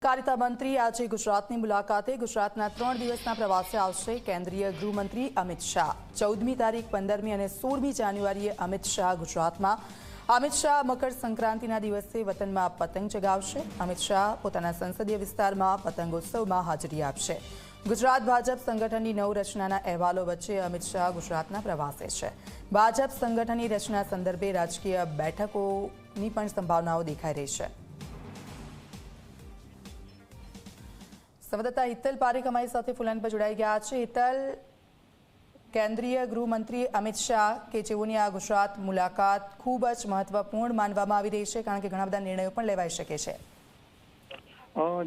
सहकारिता मंत्री आज गुजरातनी मुलाकाते गुजरातना 3 દિવસના પ્રવાસે આવશે। કેન્દ્રીય ગૃહમંત્રી અમિત શાહ 14મી તારીખ, 15મી અને 16મી જાન્યુઆરીએ અમિત શાહ ગુજરાતમાં। અમિત શાહ મકર સંક્રાંતિના દિવસે વતનમાં પતંગ ચગાવશે। અમિત શાહ પોતાના સંસદીય વિસ્તારમાં પતંગોત્સવમાં હાજરી આપશે। ગુજરાત ભાજપ સંગઠનની નવરચનાના અહેવાલો વચ્ચે અમિત શાહ ગુજરાતના પ્રવાસે છે। ભાજપ સંગઠનની રચના સંદર્ભે રાજકીય બેઠકોની પણ સંભાવનાઓ દેખાઈ રહી છે। संवाददाता हितल पारेख हमारी साथ फोन पर जोड़ाई गया है। हितल, केंद्रीय गृहमंत्री अमित शाह के जेओनी आ गुजरात मुलाकात खूब ज महत्वपूर्ण मानवामां आवी रही है, कारण के घणा बधा निर्णयों पण लेवाई शके छे।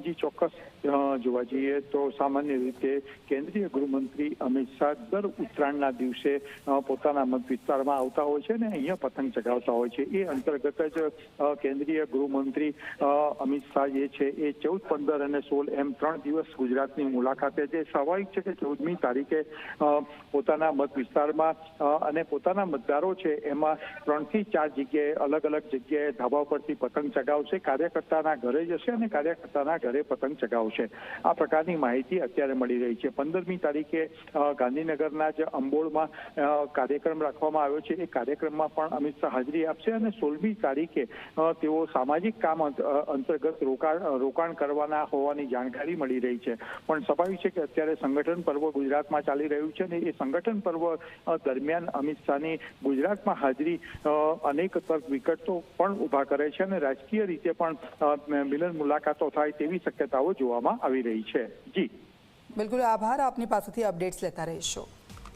जी चौक्कस जोवा जईए तो सामान्य रीते केंद्रीय गृहमंत्री अमित शाह दर उत्तरायणना दिवसे पोताना मत विस्तारमां आवता होय छे ने अहींया पतंग चगावता होय छे। ए अंतर्गत ज केंद्रीय गृहमंत्री अमित शाह जे छे ए 14, 15 અને 16 એમ 3 દિવસ ગુજરાતની મુલાકાતે છે। સ્વાભાવિક છે કે 14મી તારીખે પોતાના મત વિસ્તારમાં અને પોતાના મતદારો છે એમાં 3 થી 4 જગ્યાએ અલગ અલગ જગ્યાએ ધાબા પરથી પતંગ ચગાવશે। કાર્યકર્તાના ઘરે જશે અને કાર્યકર્તાના ઘરે પતંગ ચગાવશે। આ પ્રકારની માહિતી અત્યારે મળી રહી છે। 15મી તારીખે ગાંધીનગરના જ અંબોળમાં કાર્યક્રમ રાખવામાં આવ્યો છે। એ કાર્યક્રમમાં પણ અમિત શાહ હાજરી આપશે અને 16મી તારીખે તેઓ સામાજિક કામ અંતર્ગત રોકાણ કરવાના હોવાની જાણકારી મળી રહી છે। પણ સ્વાભાવિક છે કે અત્યારે સંગઠન પર્વ ગુજરાતમાં ચાલી રહ્યું છે અને એ સંગઠન પર્વ દરમિયાન અમિત શાહની ગુજરાતમાં હાજરી અનેક તર્ક વિકટો પણ ઉભા કરે છે અને રાજકીય રીતે પણ મિલન મુલાકાતો થાય તેવી શક્યતાઓ જોવામાં આવી રહી છે। જી बिल्कुल, आभार। आपनी पासेथी अपडेट्स लेता रहीशो।